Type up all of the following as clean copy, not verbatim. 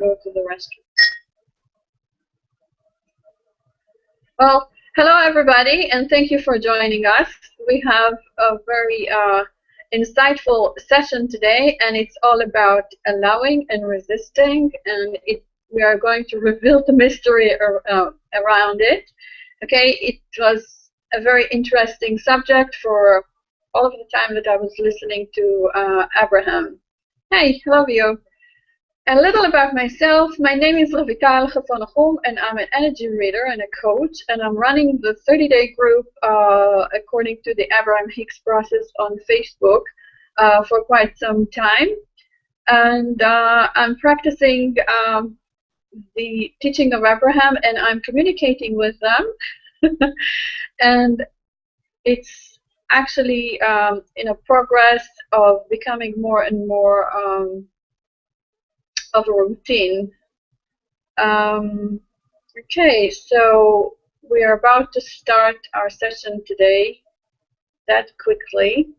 go to the restroom. Well, hello everybody, and thank you for joining us. We have a very insightful session today, and it's all about allowing and resisting, and we are going to reveal the mystery around it. Okay, it was a very interesting subject for all of the time that I was listening to Abraham. Hey, hello you. A little about myself. My name is Ravika Al-Khafan, and I'm an energy reader and a coach, and I'm running the 30-day group according to the Abraham Hicks process on Facebook for quite some time. And I'm practicing the teaching of Abraham, and I'm communicating with them. And it's actually in a progress of becoming more and more of a routine. Okay, so we are about to start our session today that quickly.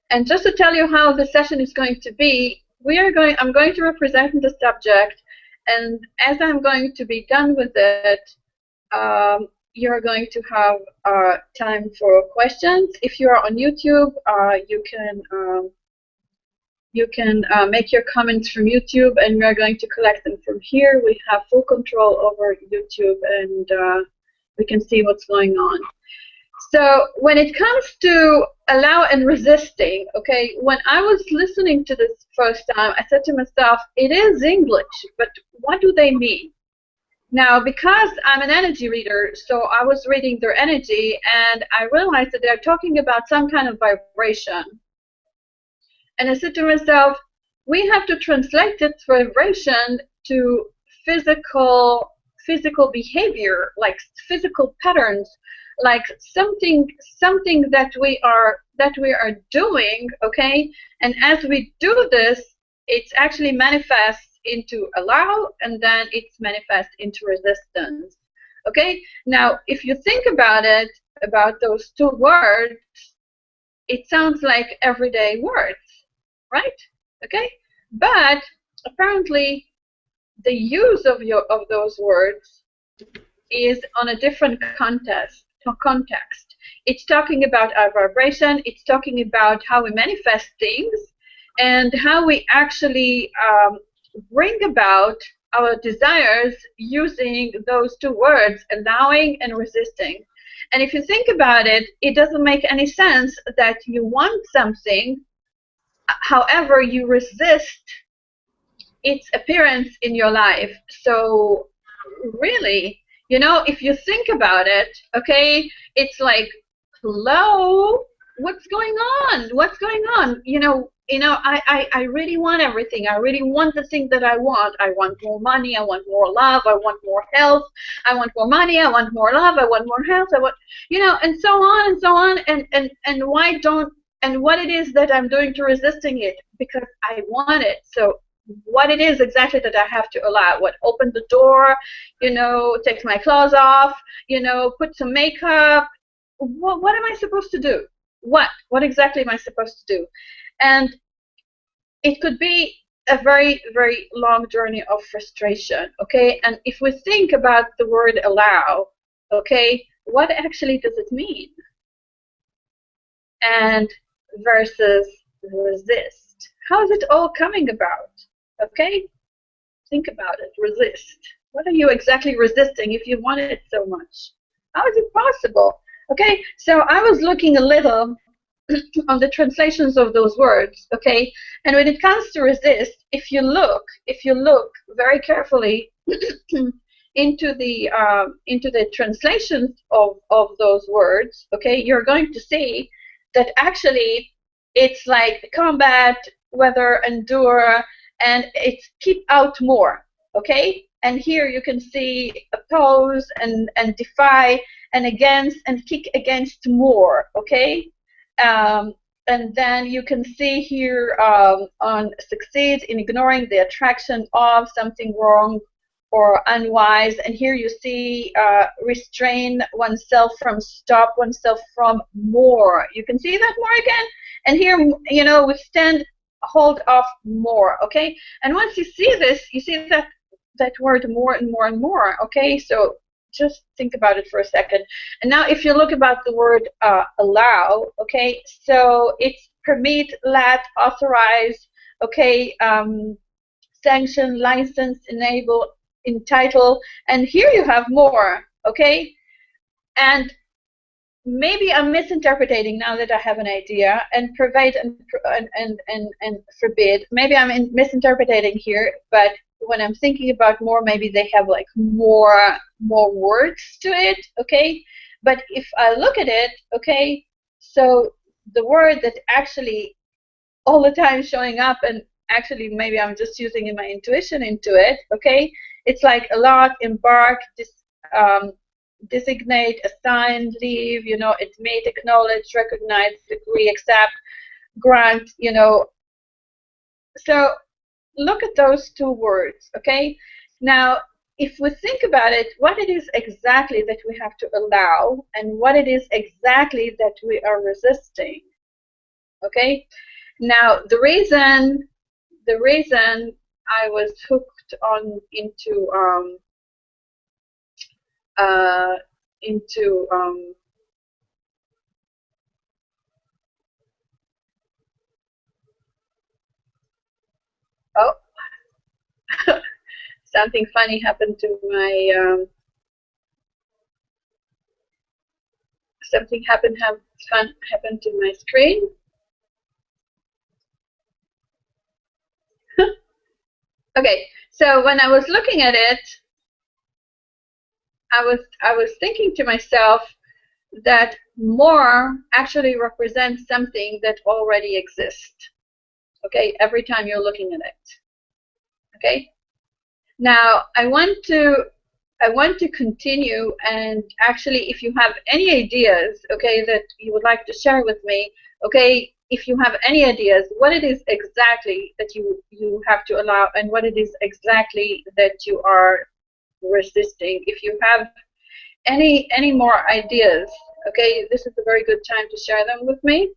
And just to tell you how the session is going to be, I'm going to represent the subject, and as I'm going to be done with it, you're going to have time for questions. If you are on YouTube, you can make your comments from YouTube, and we are going to collect them from here. We have full control over YouTube, and we can see what's going on. So when it comes to allow and resisting, okay, when I was listening to this first time, I said to myself, it is English, but what do they mean? Now, because I'm an energy reader, so I was reading their energy, and I realized that they're talking about some kind of vibration. And I said to myself, we have to translate this vibration to physical behavior, like physical patterns, like something that we are doing, okay? And as we do this, it's actually manifests into allow, and then it's manifest into resistance. Okay? Now, if you think about it, about those two words, it sounds like everyday words, right? Okay? But apparently the use of those words is on a different context. It's talking about our vibration, it's talking about how we manifest things, and how we actually bring about our desires using those two words, allowing and resisting. And if you think about it, it doesn't make any sense that you want something, however you resist its appearance in your life. So really, you know, if you think about it, okay, it's like, hello, what's going on? What's going on? You know, I really want everything. I really want the thing that I want. I want more money. I want more love. I want more health. I want more money. I want more love. I want more health. I want, you know, and so on and so on. And why don't, and what it is that I'm doing to resisting it? Because I want it. So what it is exactly that I have to allow. What, open the door, you know, take my clothes off, you know, put some makeup. What am I supposed to do? What exactly am I supposed to do? And it could be a very, very long journey of frustration, okay? And if we think about the word allow, okay, what actually does it mean? And versus resist. How is it all coming about? Okay? Think about it. Resist. What are you exactly resisting if you want it so much? How is it possible? Okay, so I was looking a little on the translations of those words, okay? And when it comes to resist, if you look very carefully into the translations of those words, okay, you're going to see that actually it's like combat, weather, endure, and it's keep out more, okay? And here you can see oppose and defy and against and kick against more, okay? And then you can see here on succeed in ignoring the attraction of something wrong or unwise. And here you see restrain oneself from, stop oneself from more. You can see that more again. And here, you know, withstand hold of more, okay? And once you see this, you see that word more and more and more, okay? So just think about it for a second. And now if you look about the word allow, okay, so it's permit, let, authorize, okay, sanction, license, enable, entitle, and here you have more, okay? And maybe I'm misinterpreting now that I have an idea, and pervade and forbid. Maybe I'm misinterpreting here, but when I'm thinking about more, maybe they have like more words to it, okay? But if I look at it, okay, so the word that actually all the time showing up, and actually maybe I'm just using my intuition into it, okay? It's like a lot, embark, designate, assign, leave, you know, admit, acknowledge, recognize, agree, accept, grant, you know. So look at those two words, okay? Now, if we think about it, what it is exactly that we have to allow and what it is exactly that we are resisting, okay? Now, the reason I was hooked on into oh, something funny happened to my something happened to my screen. Okay, so when I was looking at it, I was thinking to myself that more actually represents something that already exists. Okay, every time you're looking at it. Okay. Now I want to continue, and actually, if you have any ideas, okay, that you would like to share with me, okay, if you have any ideas, what it is exactly that you have to allow, and what it is exactly that you are resisting. If you have any more ideas, okay, this is a very good time to share them with me.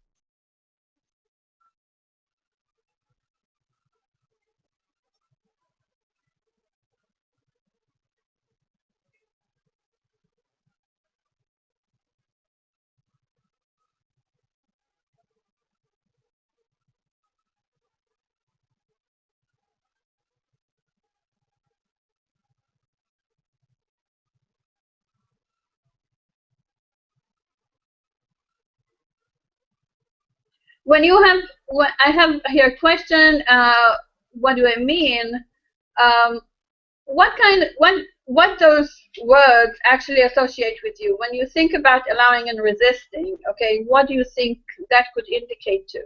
When you have, when I have here a question, what do I mean? Um, what those words actually associate with you when you think about allowing and resisting? Okay, what do you think that could indicate to?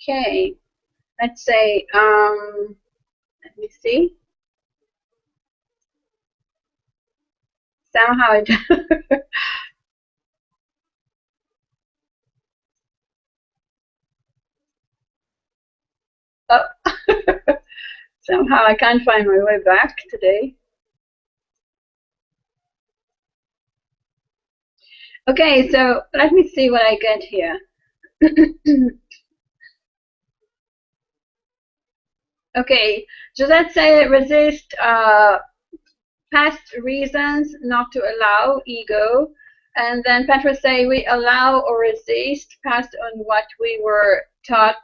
Okay, let's say, let me see. Somehow it oh. Somehow I can't find my way back today. Okay, so let me see what I get here. Okay, Josette say resist past reasons not to allow ego, and then Petra say we allow or resist past on what we were taught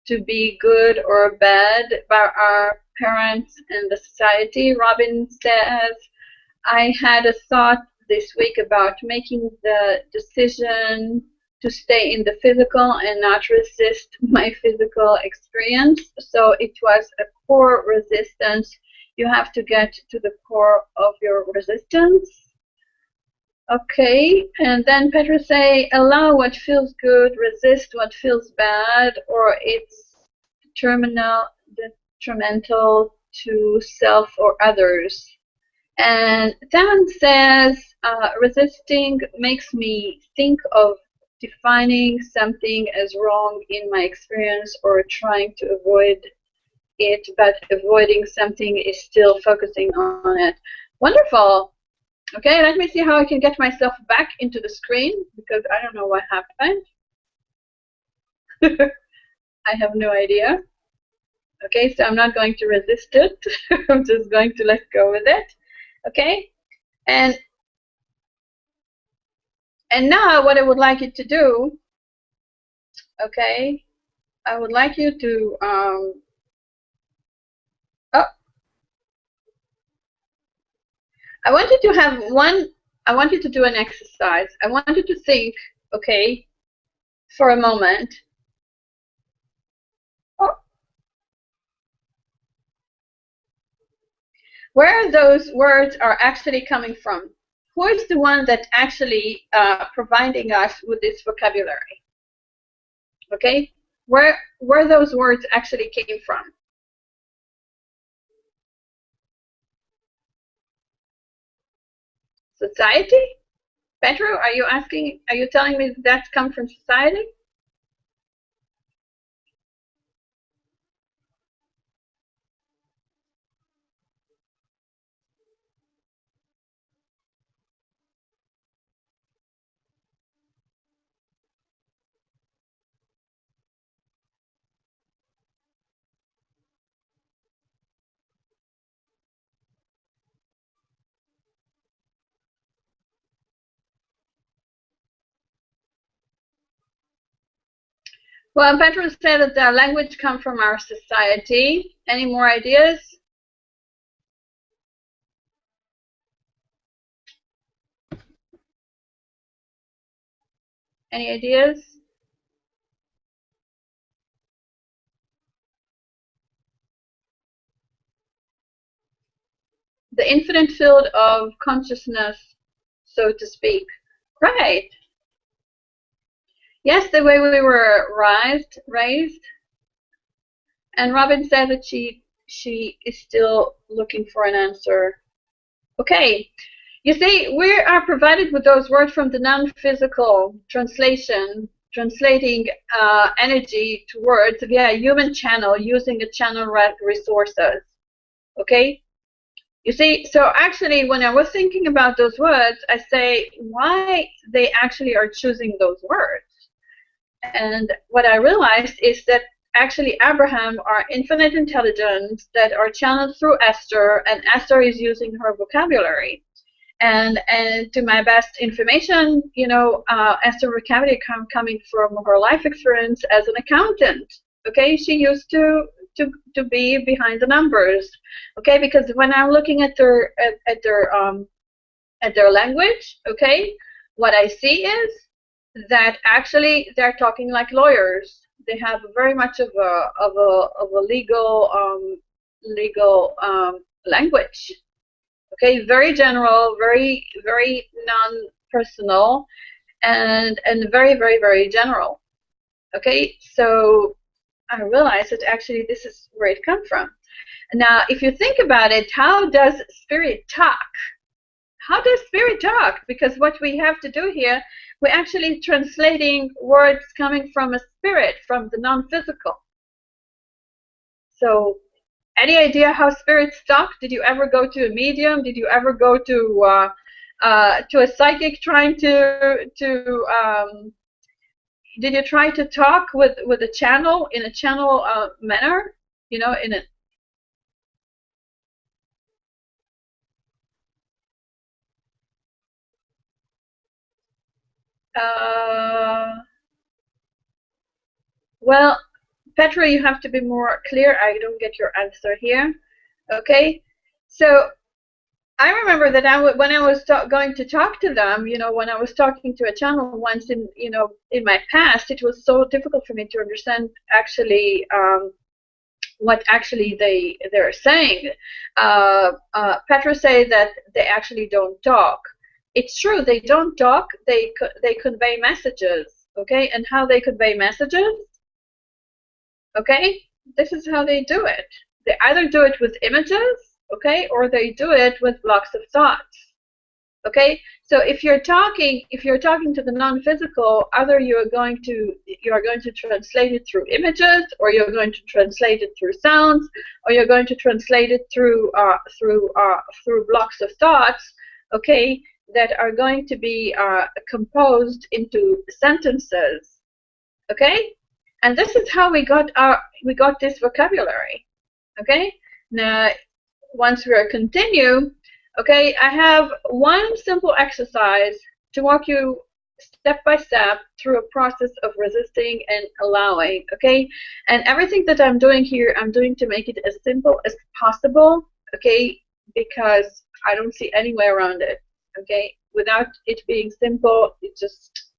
to be good or bad by our parents and the society. Robin says, I had a thought this week about making the decision to stay in the physical and not resist my physical experience. So it was a core resistance. You have to get to the core of your resistance. Okay, and then Petra say, allow what feels good, resist what feels bad, or it's detrimental to self or others. And Taman says, resisting makes me think of defining something as wrong in my experience or trying to avoid it, but avoiding something is still focusing on it. Wonderful. Okay, let me see how I can get myself back into the screen because I don't know what happened. I have no idea. Okay, so I'm not going to resist it. I'm just going to let go with it. Okay, and now what I would like you to do, okay, I would like you to, I want you to have I want you to do an exercise. I want you to think, okay, for a moment. Oh. Where those words are actually coming from. Who is the one that actually providing us with this vocabulary? Okay, where those words actually came from. Society? Pedro, are you asking? Are you telling me that's come from society? Well, Pedro said that the language comes from our society. Any more ideas? Any ideas? The infinite field of consciousness, so to speak. Right. Yes, the way we were raised. And Robin said that she is still looking for an answer. Okay. You see, we are provided with those words from the non-physical translating energy to words via a human channel using the channel resources. Okay? You see, so actually, when I was thinking about those words, I say, why they actually are choosing those words? And what I realized is that actually Abraham are infinite intelligence that are channeled through Esther, and Esther is using her vocabulary. And to my best information, you know, Esther vocabulary coming from her life experience as an accountant. Okay, she used to be behind the numbers. Okay, because when I'm looking at their language, okay, what I see is that actually they're talking like lawyers. They have very much of a legal language. Okay, very general, very non-personal, and very very general. Okay, so I realized that actually this is where it comes from. Now, if you think about it, how does spirit talk? How does spirit talk? Because what we have to do here, we're actually translating words coming from a spirit, from the non-physical. So, any idea how spirits talk? Did you ever go to a medium? Did you ever go to a psychic trying to did you try to talk with a channel in a channel manner? You know, in a well, Petra, you have to be more clear. I don't get your answer here. Okay, so I remember that when I was going to talk to them, you know, when I was talking to a channel once in, you know, in my past, it was so difficult for me to understand actually what actually they're saying. Petra say that they actually don't talk. It's true, they don't talk. They convey messages, okay? And how they convey messages, okay? This is how they do it. They either do it with images, okay, or they do it with blocks of thoughts. Okay, so if you're talking to the non-physical, either you are going to translate it through images, or you're going to translate it through sounds, or you're going to translate it through blocks of thoughts, okay, that are going to be composed into sentences, okay, and this is how we got this vocabulary, okay. Now, once we continue. Okay, I have one simple exercise to walk you step by step through a process of resisting and allowing, okay? And everything that I'm doing here, I'm doing to make it as simple as possible, okay? Because I don't see any way around it, okay? Without it being simple, it just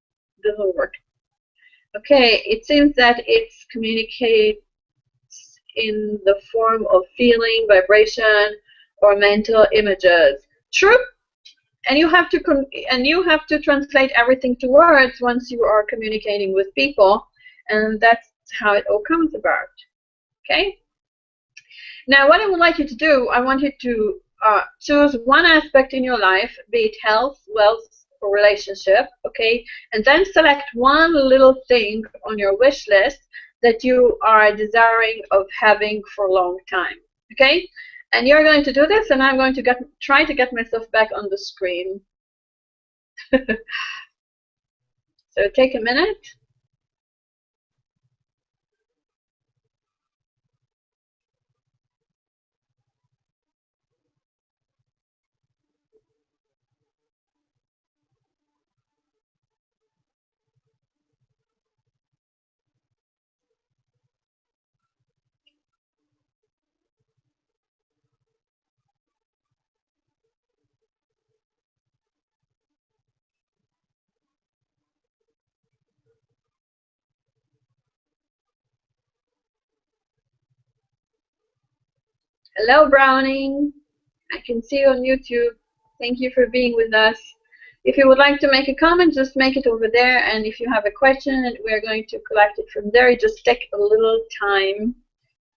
doesn't work. Okay, it seems that it's communicates in the form of feeling, vibration, or mental images. True, and you have to translate everything to words once you are communicating with people, and that's how it all comes about. Okay. Now, what I would like you to do, I want you to choose one aspect in your life, be it health, wealth, or relationship. Okay, and then select one little thing on your wish list that you are desiring of having for a long time. Okay. And you're going to do this, and I'm going to try to get myself back on the screen. So take a minute. Hello, Browning. I can see you on YouTube. Thank you for being with us. If you would like to make a comment, just make it over there. And if you have a question, we are going to collect it from there. Just take a little time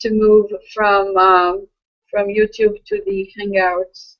to move from YouTube to the Hangouts.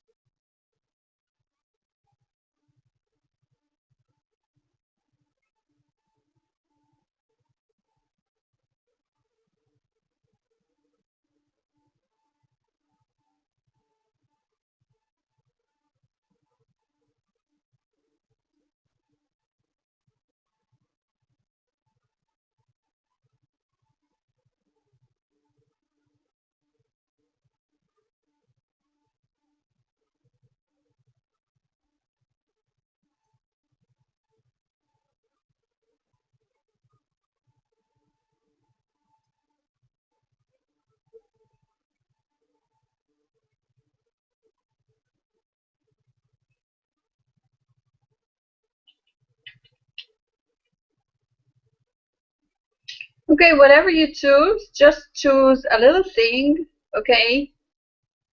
Okay, whatever you choose, just choose a little thing, okay,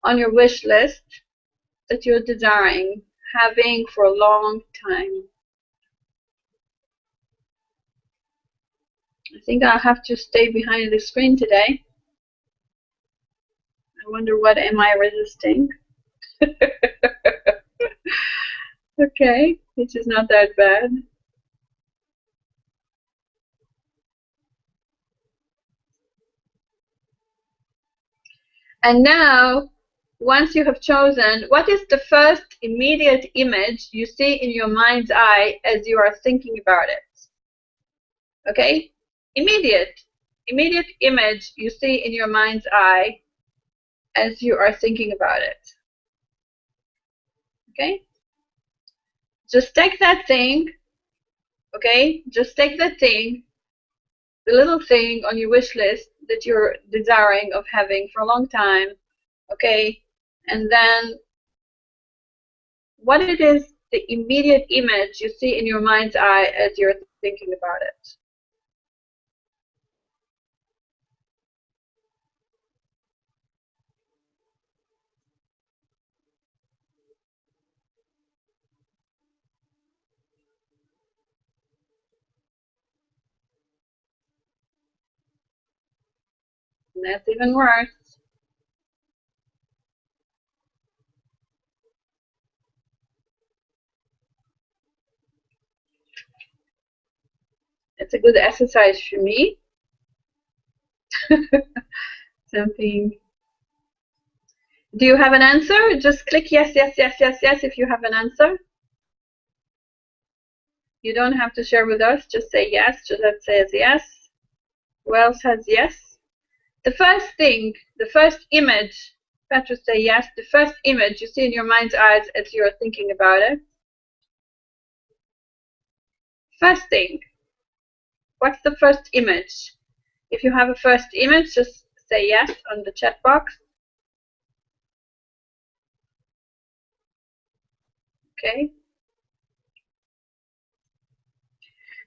on your wish list that you're desiring having for a long time. I think I'll have to stay behind the screen today. I wonder what am I resisting? Okay, which is not that bad. And now, once you have chosen, what is the first immediate image you see in your mind's eye as you are thinking about it? Okay? Immediate image you see in your mind's eye as you are thinking about it. Okay? Just take that thing, okay? Just take that thing, the little thing on your wish list that you're desiring of having for a long time, okay? And then what it is, the immediate image you see in your mind's eye as you're thinking about it. And that's even worse. It's a good exercise for me. Something. Do you have an answer? Just click yes, yes, yes, yes, yes if you have an answer. You don't have to share with us. Just say yes. Gisette says yes. Who else has yes? The first thing, the first image, Petra say yes, the first image you see in your mind's eyes as you're thinking about it. First thing, what's the first image? If you have a first image, just say yes on the chat box. Okay.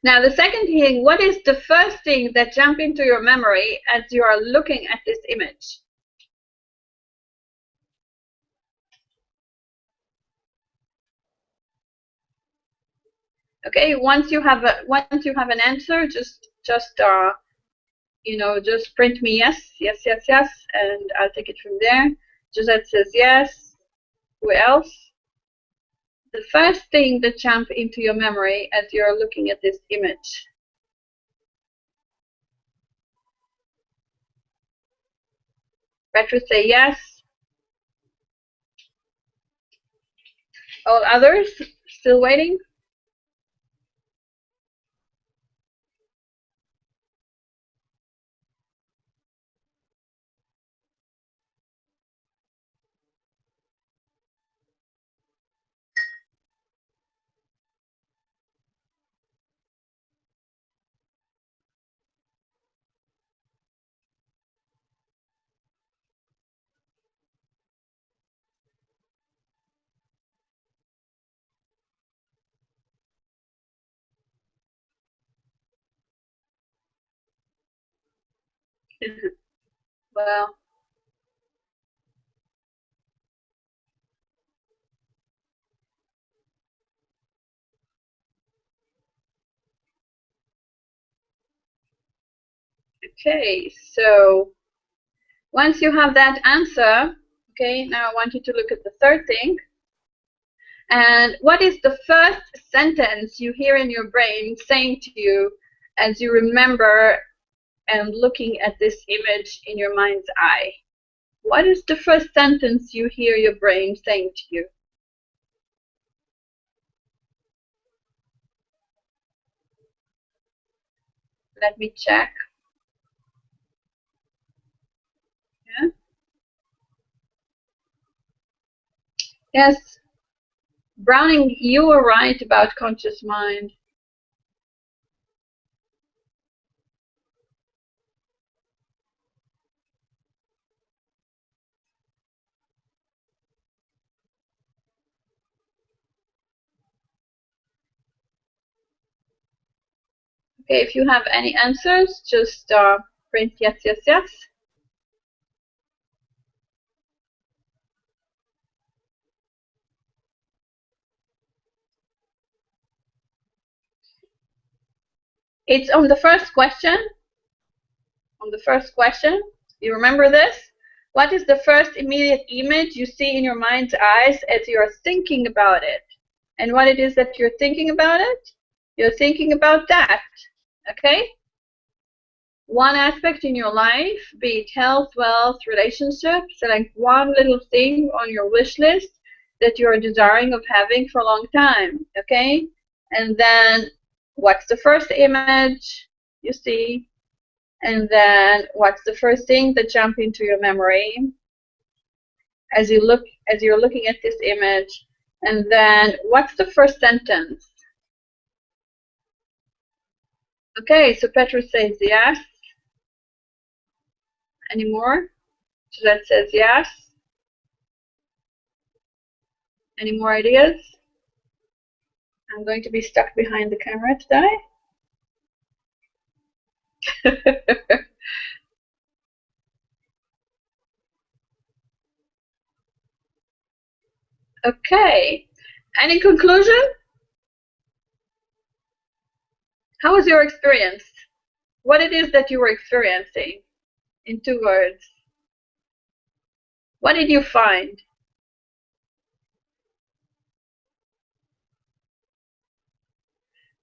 Now the second thing, what is the first thing that jumps into your memory as you are looking at this image? Okay, once you have an answer, just just print me yes, yes, yes, yes, and I'll take it from there. Gisette says yes. Who else? The first thing that jumps into your memory as you're looking at this image. Petra say yes. All others still waiting? Well, okay, so once you have that answer, okay, now I want you to look at the third thing. And what is the first sentence you hear in your brain saying to you as you remember and looking at this image in your mind's eye? What is the first sentence you hear your brain saying to you? Let me check. Yeah. Yes, Browning, you were right about conscious mind. Okay, if you have any answers, just print yes, yes, yes. It's on the first question. On the first question, you remember this? What is the first immediate image you see in your mind's eyes as you're thinking about it? And what it is that you're thinking about it? You're thinking about that, okay? One aspect in your life, be it health, wealth, relationships, select one little thing on your wish list that you're desiring of having for a long time, okay? And then what's the first image you see? And then what's the first thing that jumps into your memory as you're looking at this image? And then what's the first sentence? Okay, so Petra says yes. Any more? Gisette says yes. Any more ideas? I'm going to be stuck behind the camera today. Okay. Any conclusion? How was your experience? What it is that you were experiencing in 2 words? What did you find?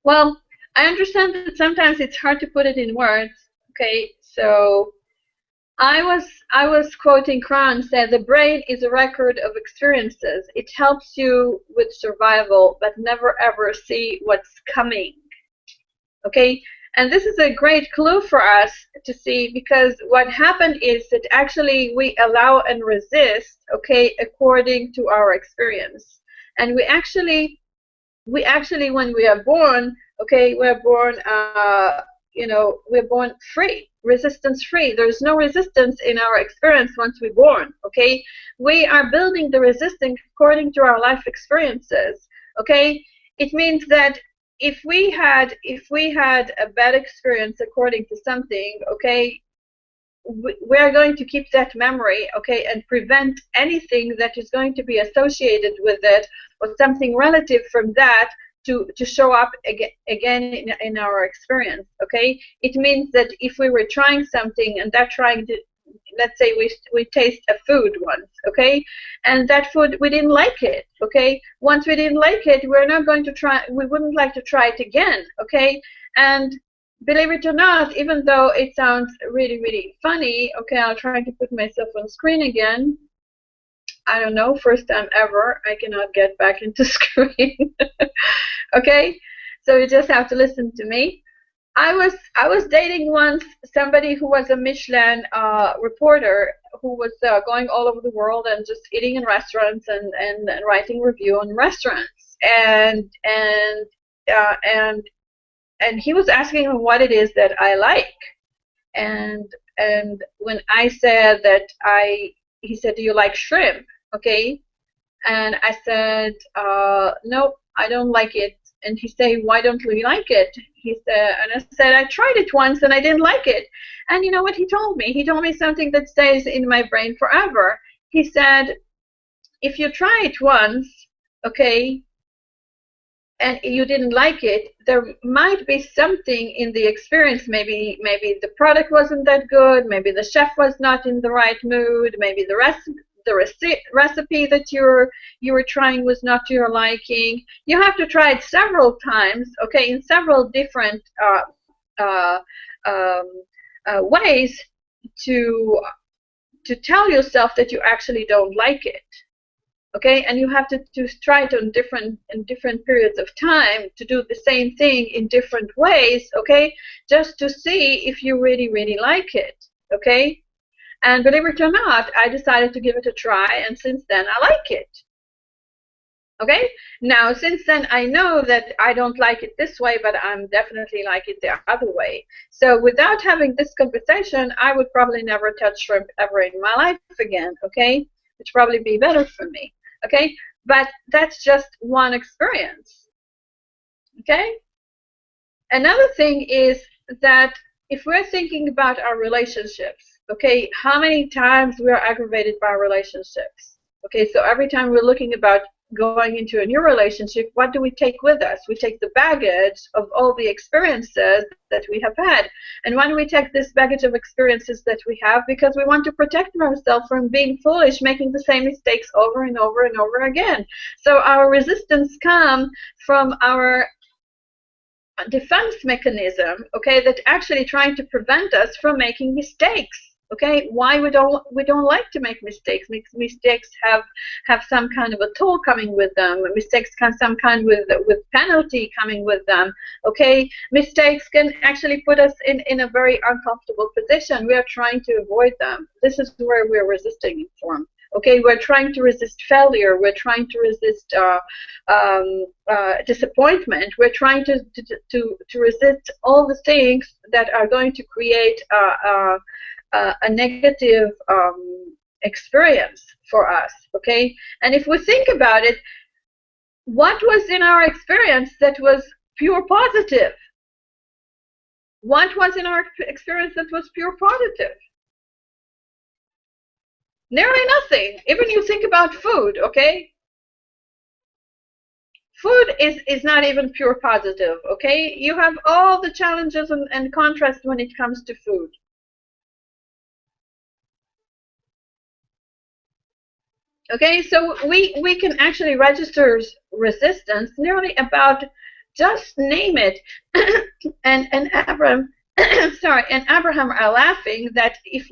Well, I understand that sometimes it's hard to put it in words. Okay, so I was quoting Kron, said the brain is a record of experiences. It helps you with survival, but never ever see what's coming. Okay, and this is a great clue for us to see, because what happened is that actually we allow and resist, okay, according to our experience. And we actually when we are born, okay, we're born we're born free, resistance free. There's no resistance in our experience once we're born. Okay, we are building the resistance according to our life experiences. Okay, it means that if we had a bad experience according to something, okay, we are going to keep that memory, okay, and prevent anything that is going to be associated with it or something relative from that to show up again in our experience. Okay, it means that if we were trying something and that trying to, let's say we taste a food once, okay, and that food we didn't like it, okay, once we didn't like it, we're not going to try, we wouldn't like to try it again, okay. And believe it or not, even though it sounds really, really funny, okay, I'll try to put myself on screen again. I don't know, first time ever, I cannot get back into screen. Okay, so you just have to listen to me. I was dating once somebody who was a Michelin reporter, who was going all over the world and just eating in restaurants and writing review on restaurants, and he was asking me what it is that I like, and when I said that he said, do you like shrimp? Okay, and I said, no, I don't like it. And he said, why don't you like it? He said, and I said, I tried it once and I didn't like it. And you know what he told me? He told me something that stays in my brain forever. He said, if you try it once, okay, and you didn't like it, there might be something in the experience. Maybe the product wasn't that good. Maybe the chef was not in the right mood. Maybe the recipe that you were trying was not to your liking. You have to try it several times, okay, in several different ways to tell yourself that you actually don't like it. Okay, and you have to try it in different periods of time, to do the same thing in different ways, okay, just to see if you really, really like it, okay? And believe it or not, I decided to give it a try, and since then I like it. Okay, now since then I know that I don't like it this way, but I'm definitely like it the other way. So without having this conversation, I would probably never touch shrimp ever in my life again, okay? Which probably be better for me. Okay, but that's just one experience. Okay, another thing is that if we're thinking about our relationships, okay, how many times we are aggravated by relationships? Okay, so every time we're looking about going into a new relationship, what do we take with us? We take the baggage of all the experiences that we have had. And why do we take this baggage of experiences that we have? Because we want to protect ourselves from being foolish, making the same mistakes over and over and over again. So our resistance comes from our defense mechanism, okay, that actually trying to prevent us from making mistakes. Okay, why we don't like to make mistakes? Mistakes have some kind of a toll coming with them. Mistakes can some kind with penalty coming with them. Okay, mistakes can actually put us in a very uncomfortable position. We are trying to avoid them. This is where we're resisting from. Okay, we're trying to resist failure. We're trying to resist disappointment. We're trying to resist all the things that are going to create a negative experience for us. Okay, and if we think about it, what was in our experience that was pure positive? What was in our experience that was pure positive? Nearly nothing. Even you think about food, okay? Food is not even pure positive, okay? You have all the challenges and contrast when it comes to food. Okay, so we can actually register resistance nearly about, just name it. and Abraham, sorry, and Abraham are laughing that if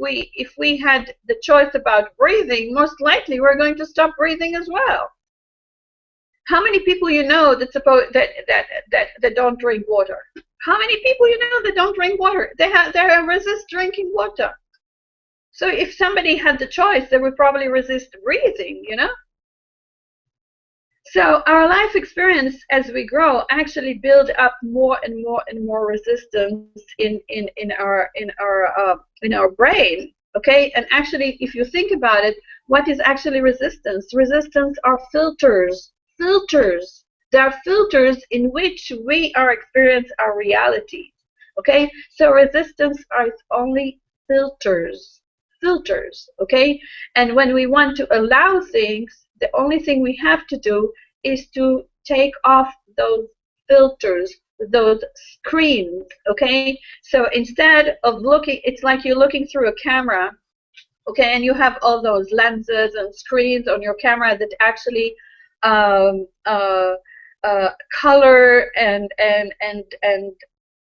we had the choice about breathing, most likely we're going to stop breathing as well. How many people you know that don't drink water? How many people you know that don't drink water? They resist drinking water. So if somebody had the choice, they would probably resist breathing, you know? So our life experience as we grow actually build up more and more and more resistance in our brain. Okay, and actually, if you think about it, what is actually resistance? Resistance are filters. Filters. They are filters in which we are experience our reality. Okay, so resistance are only filters. Filters. Okay, and when we want to allow things, the only thing we have to do is to take off those filters, those screens, okay? So instead of looking, it's like you're looking through a camera, okay, and you have all those lenses and screens on your camera that actually color and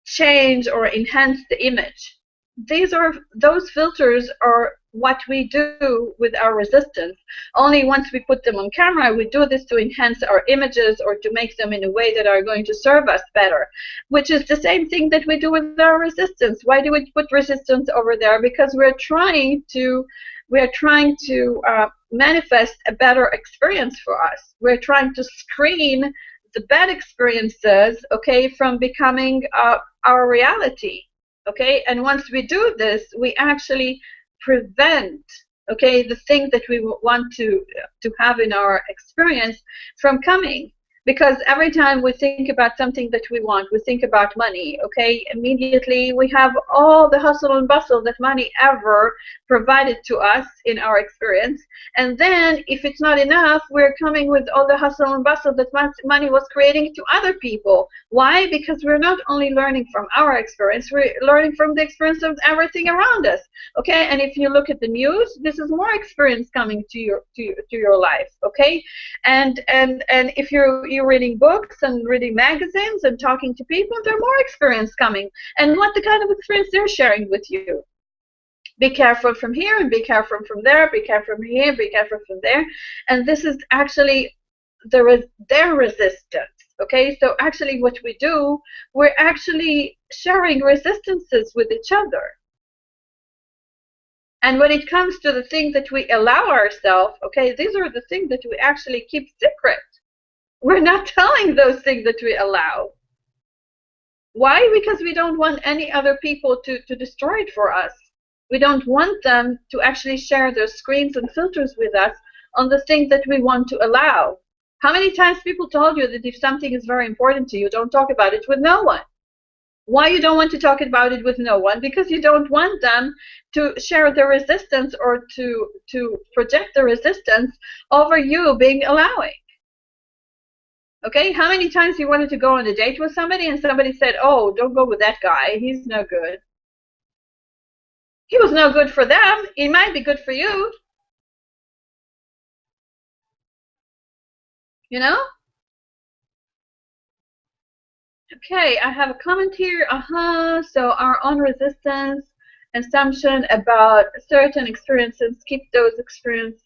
change or enhance the image. Those filters are what we do with our resistance. Only once we put them on camera, we do this to enhance our images or to make them in a way that are going to serve us better, which is the same thing that we do with our resistance. Why do we put resistance over there? Because we're trying to manifest a better experience for us. We're trying to screen the bad experiences, okay, from becoming our reality, okay? And once we do this, we actually prevent, okay, the thing that we want to have in our experience from coming. Because every time we think about something that we want, we think about money, okay? Immediately we have all the hustle and bustle that money ever provided to us in our experience. And then if it's not enough, we're coming with all the hustle and bustle that money was creating to other people. Why? Because we're not only learning from our experience, we're learning from the experience of everything around us, okay? And if you look at the news, this is more experience coming to your life, okay? And if you're reading books and reading magazines and talking to people, there's more experience coming. And what the kind of experience they're sharing with you. Be careful from here and be careful from there, be careful from here, be careful from there. And this is actually their resistance. Okay, so actually what we do, we're actually sharing resistances with each other. And when it comes to the things that we allow ourselves, okay, these are the things that we actually keep secret. We're not telling those things that we allow. Why? Because we don't want any other people to destroy it for us. We don't want them to actually share their screens and filters with us on the things that we want to allow. How many times people told you that if something is very important to you, don't talk about it with no one? Why you don't want to talk about it with no one? Because you don't want them to share the resistance or to project the resistance over you being allowing. Okay, how many times you wanted to go on a date with somebody and somebody said, oh, don't go with that guy, he's no good. He was no good for them, he might be good for you. You know? Okay, I have a comment here. So our own resistance, assumption about certain experiences, keep those experiences.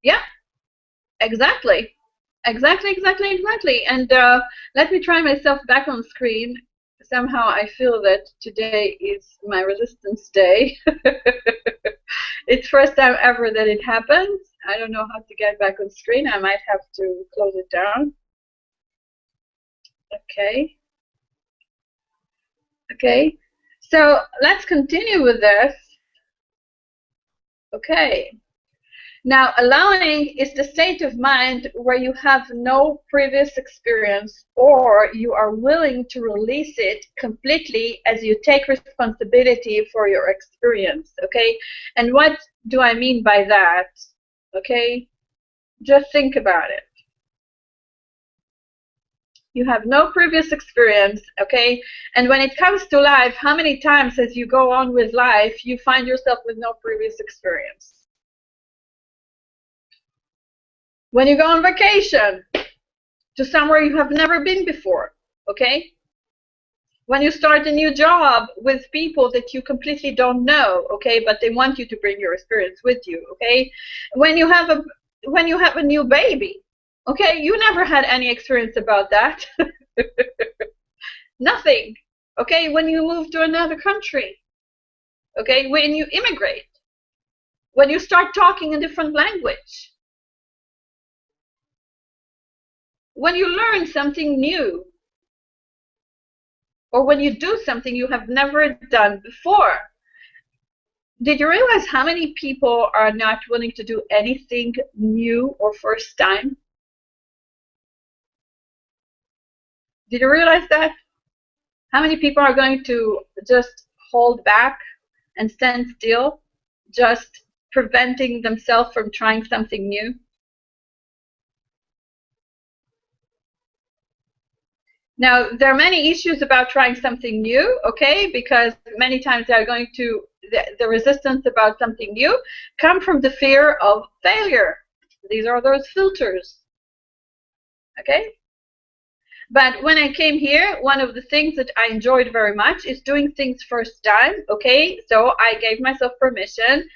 Yeah, exactly. Exactly. And let me try myself back on screen. Somehow I feel that today is my resistance day. It's first time ever that it happens. I don't know how to get back on screen. I might have to close it down. Okay. So let's continue with this. Okay. Now, allowing is the state of mind where you have no previous experience, or you are willing to release it completely as you take responsibility for your experience, okay? And what do I mean by that? Okay? Just think about it. You have no previous experience, okay? And when it comes to life, how many times as you go on with life, you find yourself with no previous experience? When you go on vacation to somewhere you have never been before, okay? When you start a new job with people that you completely don't know, okay, but they want you to bring your experience with you, okay? When you have a new baby, okay, you never had any experience about that. Nothing. Okay, when you move to another country, okay, when you immigrate, when you start talking a different language, when you learn something new, or when you do something you have never done before. Did you realize how many people are not willing to do anything new or first time? Did you realize that? How many people are going to just hold back and stand still, just preventing themselves from trying something new? Now, there are many issues about trying something new, okay, because many times they are going to, the resistance about something new come from the fear of failure. These are those filters, okay? But when I came here, one of the things that I enjoyed very much is doing things first time, okay? So I gave myself permission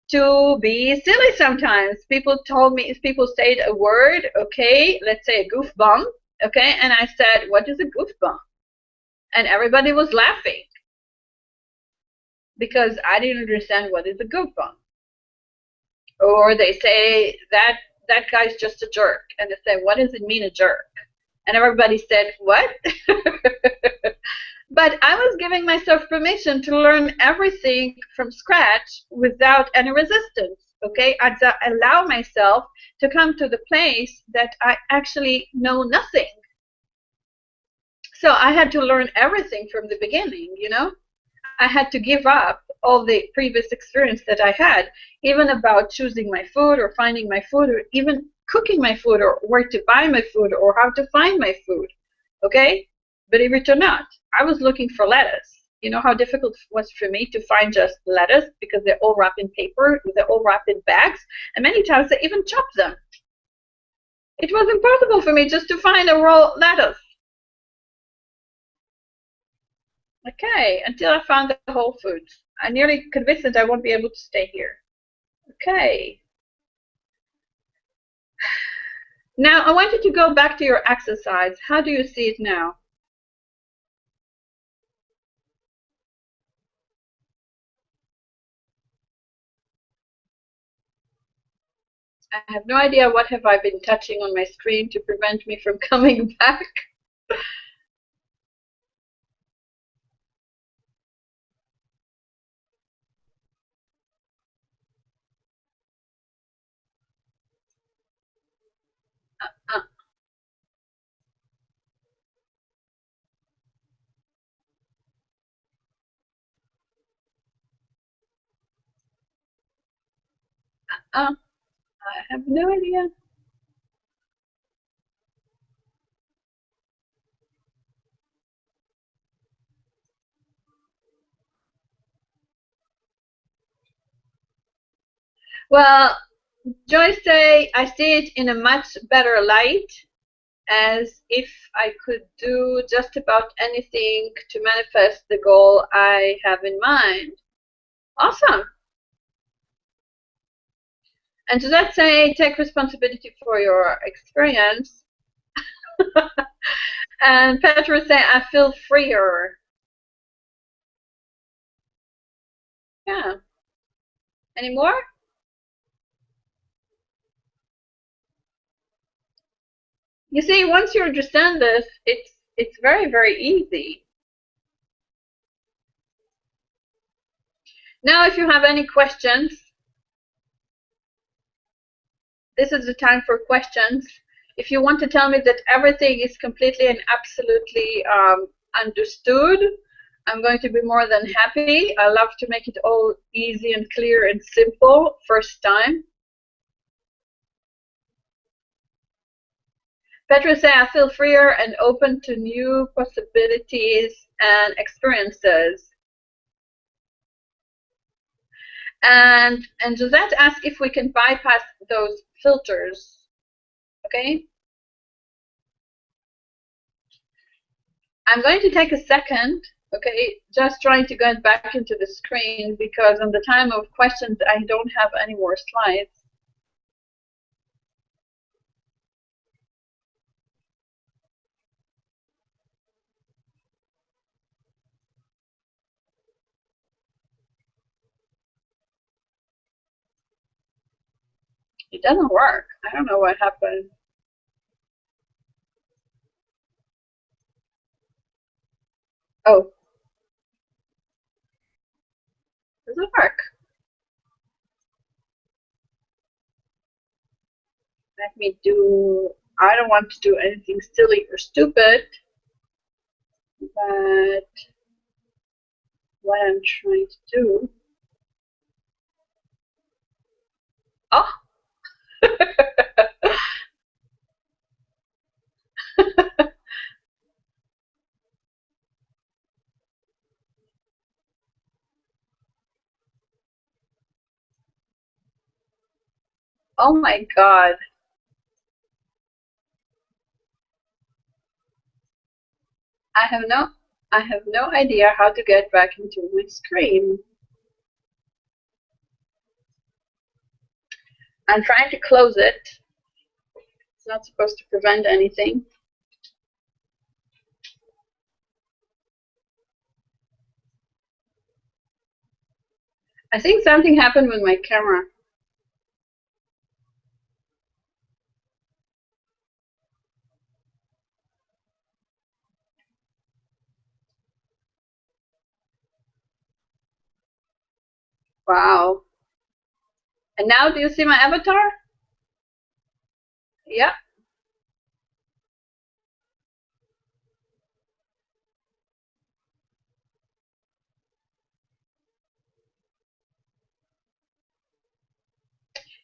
to be silly sometimes. People told me, if people said a word, okay, let's say a goofbomb, okay, and I said, what is a goofbomb? And everybody was laughing because I didn't understand what is a goofbomb. Or they say that guy's just a jerk, and they say, what does it mean, a jerk? And everybody said, what? But I was giving myself permission to learn everything from scratch without any resistance. Okay, I'd allow myself to come to the place that I actually know nothing. So I had to learn everything from the beginning, you know? I had to give up all the previous experience that I had, even about choosing my food or finding my food or even cooking my food or where to buy my food or how to find my food. Okay? Believe it or not, I was looking for lettuce. You know how difficult it was for me to find just lettuce because they're all wrapped in paper, they're all wrapped in bags, and many times they even chop them. It was impossible for me just to find a raw lettuce. Okay, until I found the Whole Foods. I'm nearly convinced that I won't be able to stay here. Okay. Now, I want you to go back to your exercise. How do you see it now? I have no idea what have I been touching on my screen to prevent me from coming back. Uh, I have no idea. Well, Joyce say I see it in a much better light, as if I could do just about anything to manifest the goal I have in mind. Awesome. And to that say, take responsibility for your experience. And Petra say, I feel freer. Yeah. Any more? You see, once you understand this, it's very, very easy. Now, if you have any questions, this is the time for questions. If you want to tell me that everything is completely and absolutely understood, I'm going to be more than happy. I love to make it all easy and clear and simple first time. Petra say, I feel freer and open to new possibilities and experiences. And Josette asked if we can bypass those filters. Okay. I'm going to take a second, okay, just trying to get back into the screen because on the time of questions, I don't have any more slides. It doesn't work. I don't know what happened. Oh. Does it work? Let me do, I don't want to do anything silly or stupid, but what I'm trying to do. Oh! Oh my God. I have no idea how to get back into my screen. I'm trying to close it. It's not supposed to prevent anything. I think something happened with my camera. Wow. And now do you see my avatar? Yeah.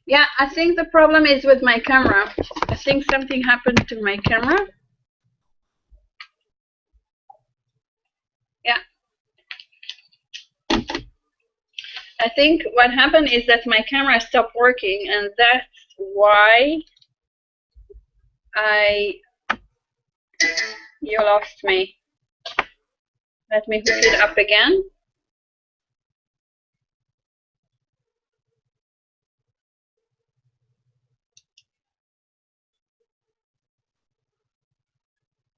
Yeah, I think the problem is with my camera. I think something happened to my camera. Yeah. I think what happened is that my camera stopped working, and that's why you lost me. Let me hook it up again.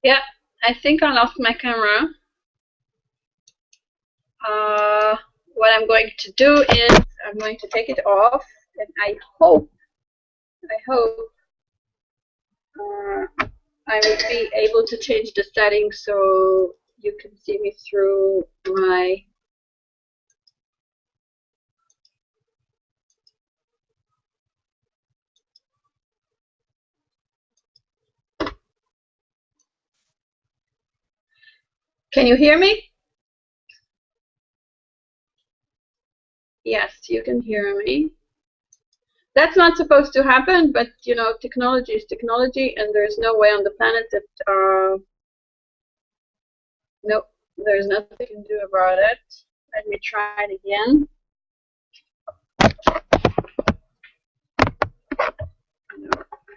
Yeah, I think I lost my camera. What I'm going to do is I'm going to take it off, and I hope I will be able to change the settings so you can see me through my Can you hear me? Yes, you can hear me. That's not supposed to happen, but you know, technology is technology, and there's no way on the planet that no, there's nothing you can do about it. Let me try it again.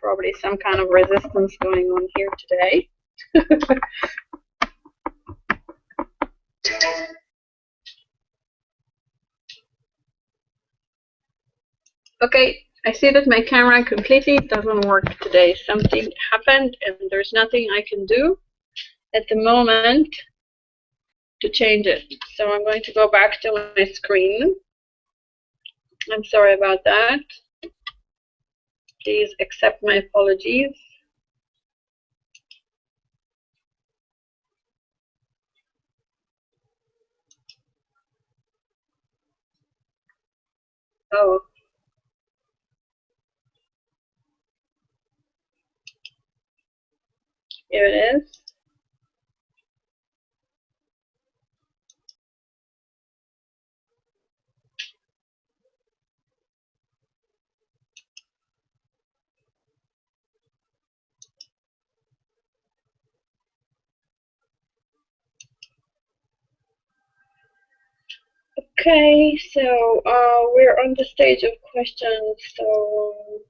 Probably some kind of resistance going on here today. Okay, I see that my camera completely doesn't work today. Something happened, and there's nothing I can do at the moment to change it. So I'm going to go back to my screen. I'm sorry about that. Please accept my apologies. Oh. Here it is. Okay, so we're on the stage of questions. So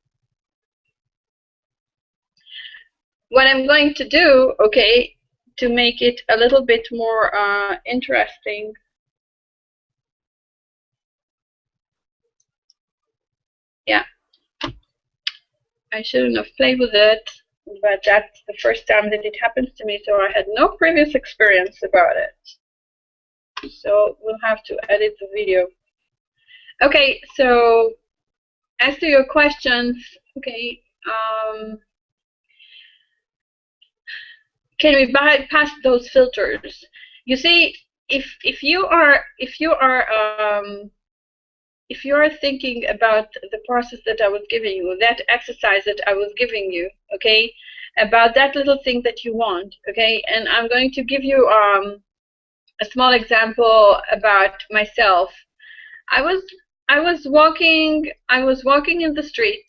what I'm going to do, okay, to make it a little bit more interesting. Yeah, I shouldn't have played with it, but that's the first time that it happens to me, so I had no previous experience about it. So we'll have to edit the video. Okay, so as to your questions, okay, can we bypass those filters? You see, if you are thinking about the process that I was giving you, that exercise that I was giving you, okay, about that little thing that you want, okay, and I'm going to give you a small example about myself. I was walking in the street,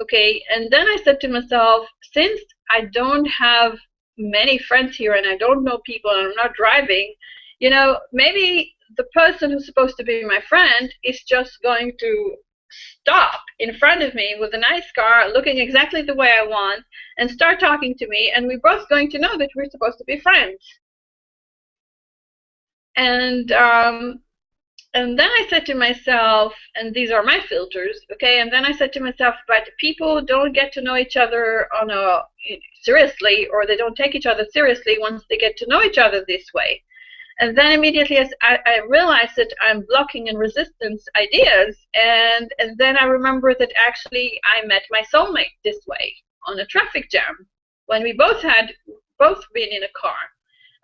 okay, and then I said to myself, since I don't have many friends here and I don't know people and I'm not driving, you know, maybe the person who's supposed to be my friend is just going to stop in front of me with a nice car, looking exactly the way I want, and start talking to me, and we're both going to know that we're supposed to be friends. And then I said to myself, and these are my filters, okay, and then I said to myself, but people don't get to know each other on a seriously, or they don't take each other seriously once they get to know each other this way. And then immediately as I realized that I'm blocking and resistance ideas, and then I remember that actually I met my soulmate this way on a traffic jam when we both been in a car.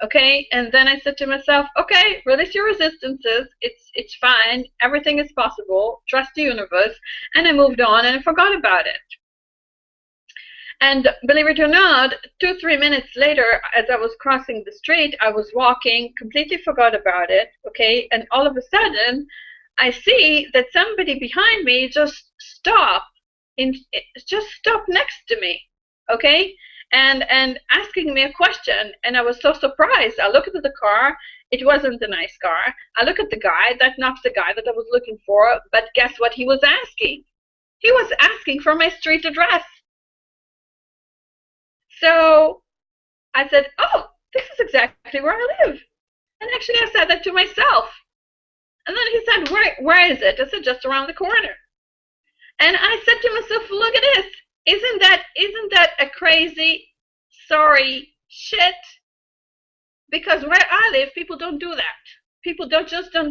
Okay, and then I said to myself, okay, release your resistances, it's fine, everything is possible, trust the universe, and I moved on and I forgot about it. And believe it or not, 2-3 minutes later, as I was crossing the street, I was walking, completely forgot about it, okay, and all of a sudden, I see that somebody behind me just stopped next to me, okay, and asking me a question, and I was so surprised. I looked at the car, it wasn't a nice car. I look at the guy, that's not the guy that I was looking for, but guess what he was asking? He was asking for my street address. So I said, oh, this is exactly where I live. And actually I said that to myself. And then he said, where is it? I said, just around the corner. And I said to myself, look at this. Isn't that a crazy, sorry shit? Because where I live, people don't do that. People don't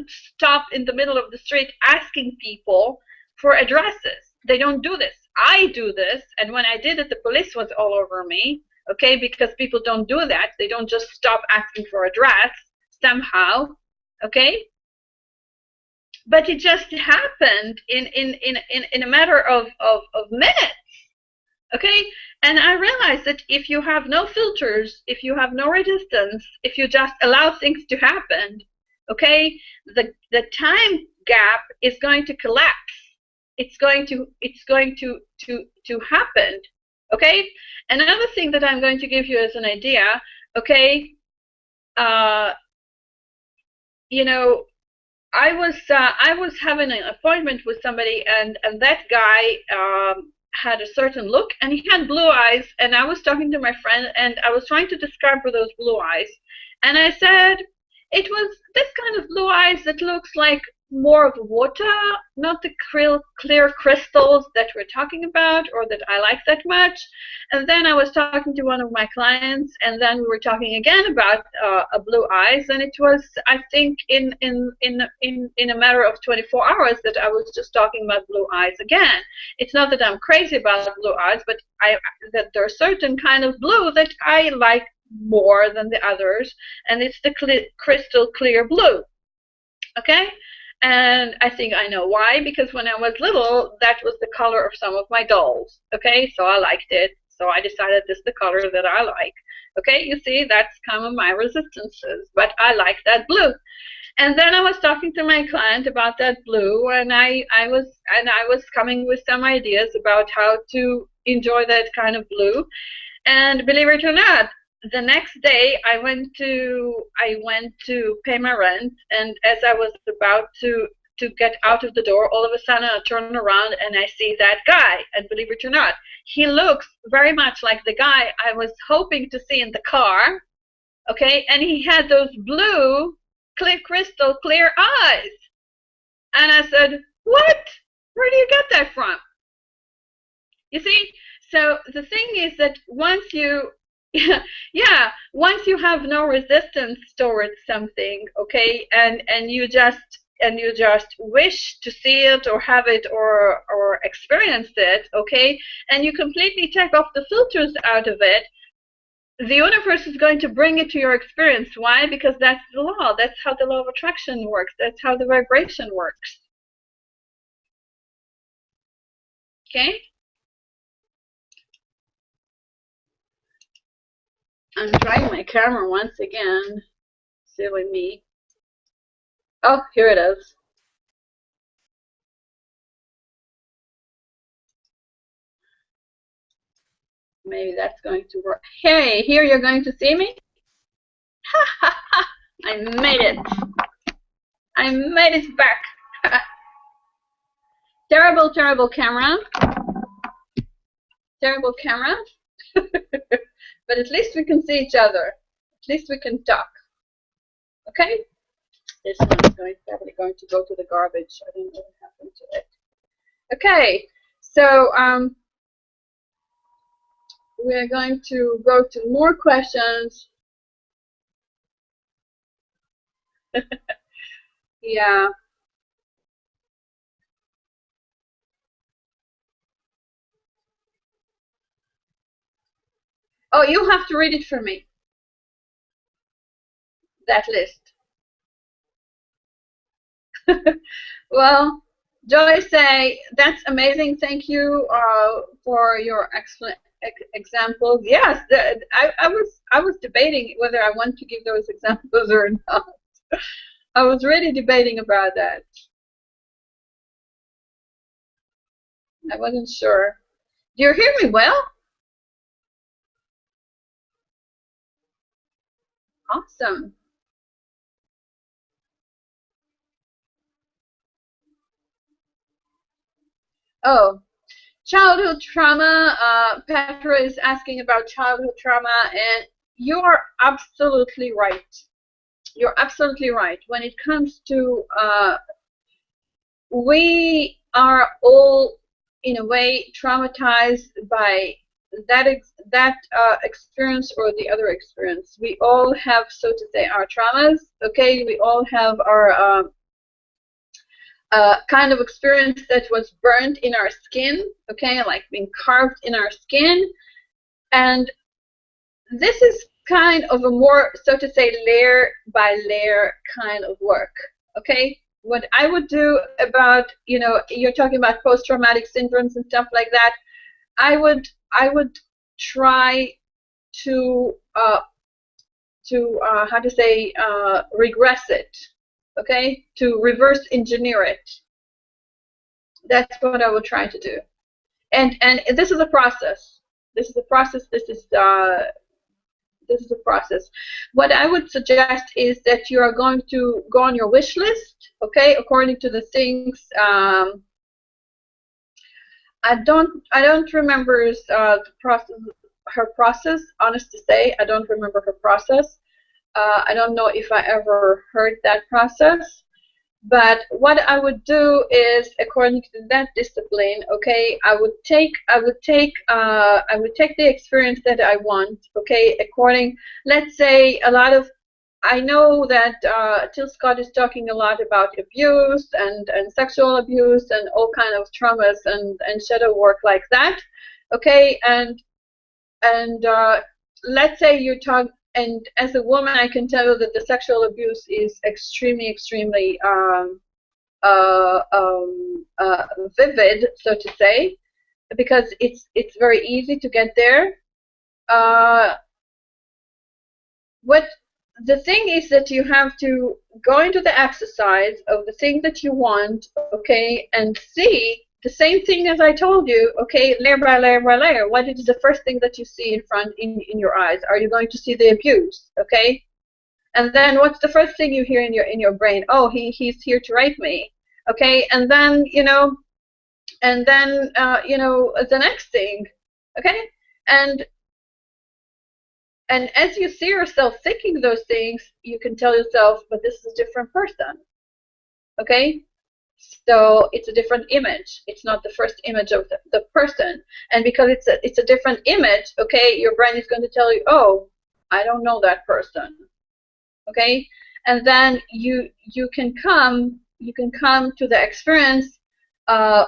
stop in the middle of the street asking people for addresses. They don't do this. I do this, and when I did it, the police was all over me, okay, because people don't do that. They don't just stop asking for address somehow, okay? But it just happened in a matter of minutes. Okay, and I realized that if you have no filters, if you have no resistance, if you just allow things to happen, okay, the time gap is going to collapse. It's going to happen. Okay, another thing that I'm going to give you as an idea. Okay, you know, I was having an appointment with somebody, and that guy had a certain look, and he had blue eyes, and I was talking to my friend, and I was trying to describe for those blue eyes, and I said it was this kind of blue eyes that looks like more of water, not the clear crystals that we're talking about or that I like that much. And then I was talking to one of my clients, and then we were talking again about blue eyes, and it was, I think, in a matter of 24 hours that I was just talking about blue eyes again. It's not that I'm crazy about blue eyes, but that there are certain kind of blue that I like more than the others, and it's the crystal clear blue. Okay? And I think I know why, because when I was little, that was the color of some of my dolls. Okay, so I liked it. So I decided this is the color that I like. Okay, you see, that's kind of my resistances, but I like that blue. And then I was talking to my client about that blue, and I was coming with some ideas about how to enjoy that kind of blue. And believe it or not, the next day I went to pay my rent, and as I was about to get out of the door, all of a sudden I turn around and I see that guy. And believe it or not, he looks very much like the guy I was hoping to see in the car. Okay, and he had those blue, clear, crystal clear eyes. And I said, "What? Where do you get that from?" You see, so the thing is that once you, yeah, once you have no resistance towards something, okay, and you just wish to see it or have it or experience it, okay, and you completely take off the filters out of it, the universe is going to bring it to your experience. Why? Because that's the law. That's how the law of attraction works. That's how the vibration works. Okay? I'm trying my camera once again. Silly me. Oh, here it is. Maybe that's going to work. Hey, here you're going to see me? I made it. I made it back. Terrible, terrible camera. Terrible camera. But at least we can see each other. At least we can talk. Okay? This one's probably going to go to the garbage. I don't know what happened to it. Okay, so we're going to go to more questions. Yeah. Oh, you have to read it for me. That list. Well, Joy say, that's amazing. Thank you for your excellent examples. Yes, I was debating whether I want to give those examples or not. I was really debating about that. I wasn't sure. Do you hear me well? Awesome. Oh, childhood trauma. Petra is asking about childhood trauma, and you are absolutely right. You're absolutely right. When it comes to, we are all, in a way, traumatized by that experience or the other experience. We all have, so to say, our traumas. Okay, we all have our kind of experience that was burned in our skin, okay, like being carved in our skin. And this is kind of a more, so to say, layer by layer kind of work, okay? What I would do about, you're talking about post-traumatic syndromes and stuff like that, I would try to how to say, regress it, okay, to reverse engineer it. That's what I would try to do. And this is a process. This is a process. This is a process. What I would suggest is that you are going to go on your wish list, okay, according to the things. I don't remember the process. Her process. Honest to say, I don't remember her process. I don't know if I ever heard that process. But what I would do is, according to that discipline, okay, I would take the experience that I want, okay, according, let's say, I know that Teal Scott is talking a lot about abuse and sexual abuse and all kind of traumas and shadow work like that, okay, and let's say you talk. And as a woman, I can tell you that the sexual abuse is extremely, extremely vivid, so to say, because it's very easy to get there. what the thing is that you have to go into the exercise of the thing that you want, okay, and see the same thing as I told you, okay, layer by layer by layer. What is the first thing that you see in your eyes? Are you going to see the abuse, okay? And then what's the first thing you hear in your brain? Oh, he's here to rape me, okay? And then the next thing, okay? And as you see yourself thinking those things, you can tell yourself, but this is a different person, okay? So it's a different image. It's not the first image of the person. And because it's a different image, okay, your brain is going to tell you, oh, I don't know that person, okay? And then you can come to the experience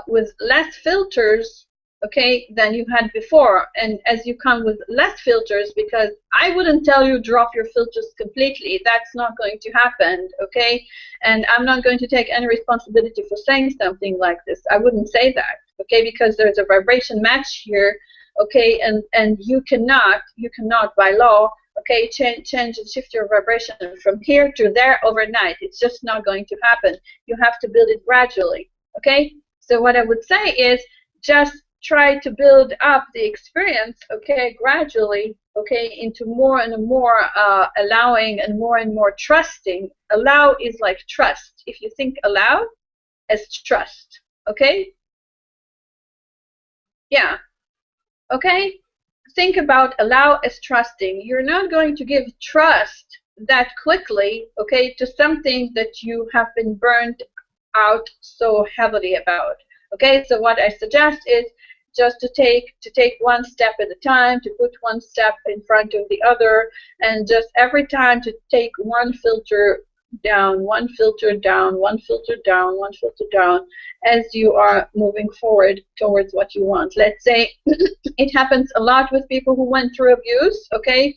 with less filters, okay, than you had before. And as you come with less filters, because I wouldn't tell you drop your filters completely. That's not going to happen, okay? And I'm not going to take any responsibility for saying something like this. I wouldn't say that, okay, because there's a vibration match here, okay, and you cannot by law, okay, change and shift your vibration from here to there overnight. It's just not going to happen. You have to build it gradually, okay? So what I would say is just try to build up the experience, okay, gradually, okay, into more and more allowing and more trusting. Allow is like trust. If you think allow as trust, okay? Yeah, okay? Think about allow as trusting. You're not going to give trust that quickly, okay, to something that you have been burned out so heavily about. Okay, so what I suggest is just to take one step at a time, to put one step in front of the other, and just every time to take one filter down, one filter down, one filter down, one filter down, as you are moving forward towards what you want. Let's say it happens a lot with people who went through abuse, okay?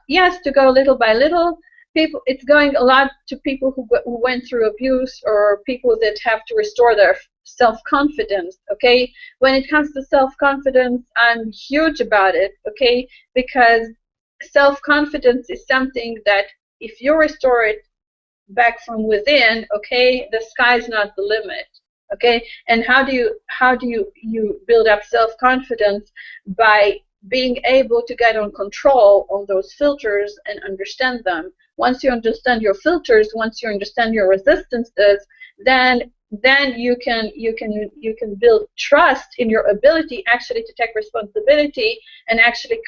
Yes, to go little by little. It's going a lot to people who went through abuse, or people that have to restore their self-confidence, okay? When it comes to self-confidence, I'm huge about it, okay? Because self-confidence is something that if you restore it back from within, okay, the sky's not the limit, okay? And how do you build up self-confidence? By being able to get on control on those filters and understand them. Once you understand your filters, once you understand your resistances, then you can build trust in your ability actually to take responsibility and actually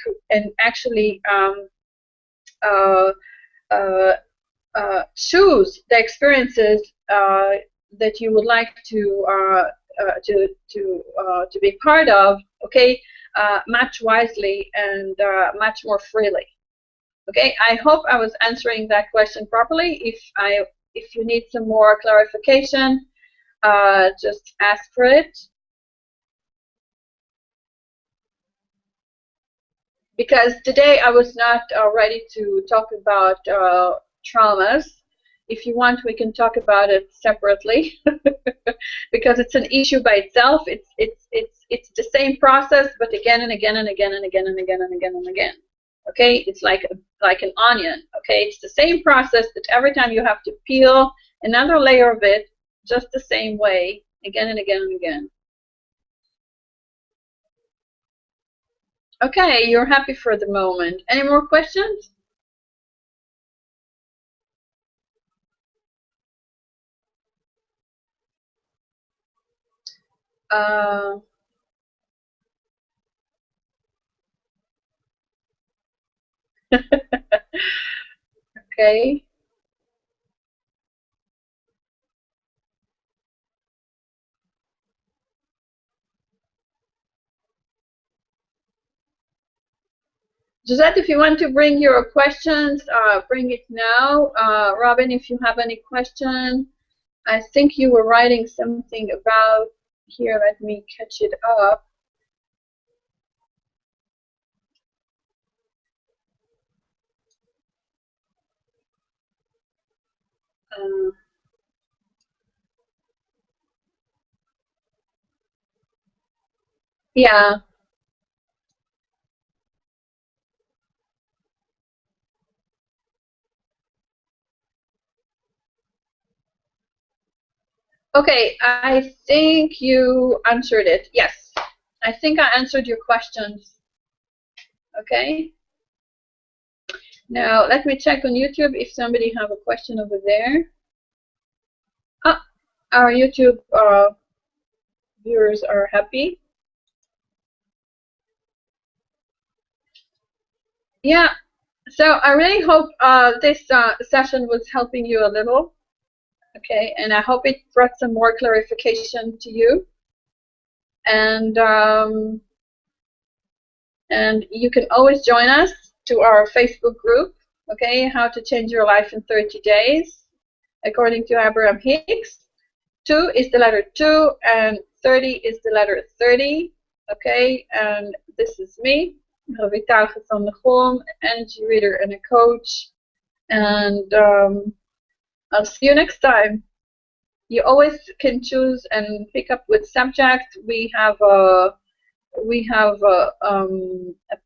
choose the experiences that you would like to be part of, okay, much wisely and much more freely. Okay, I hope I was answering that question properly. If you need some more clarification, just ask for it. Because today I was not ready to talk about traumas. If you want, we can talk about it separately because it's an issue by itself. It's the same process, but again and again and again and again and again and again and again. Okay, it's like an onion. Okay, it's the same process that every time you have to peel another layer of it, just the same way, again and again and again. Okay, you're happy for the moment. Any more questions? Okay. Josette, if you want to bring your questions, bring it now. Robin, if you have any question, I think you were writing something about here. Let me catch it up. Yeah. Okay, I think you answered it. Yes, I think I answered your questions. Okay. Now let me check on YouTube if somebody have a question over there. Ah, our YouTube viewers are happy. Yeah. So I really hope this session was helping you a little. Okay, and I hope it brought some more clarification to you. And you can always join us to our Facebook group, okay, How to Change Your Life in 30 Days, according to Abraham Hicks. 2 is the letter 2, and 30 is the letter 30, okay, and this is me, Ravita van der Goom, energy reader and a coach, and I'll see you next time. You always can choose and pick up with subject. We have a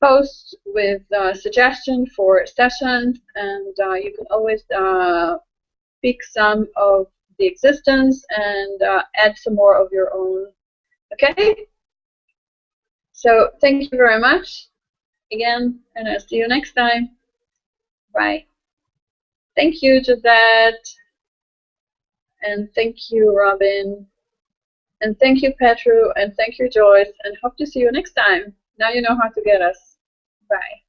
post with a suggestion for sessions, and you can always pick some of the existence and add some more of your own. Okay? So thank you very much again, and I'll see you next time. Bye. Thank you, Josette. And thank you, Robin. And thank you, Petru. And thank you, Joyce. And hope to see you next time. Now you know how to get us. Bye.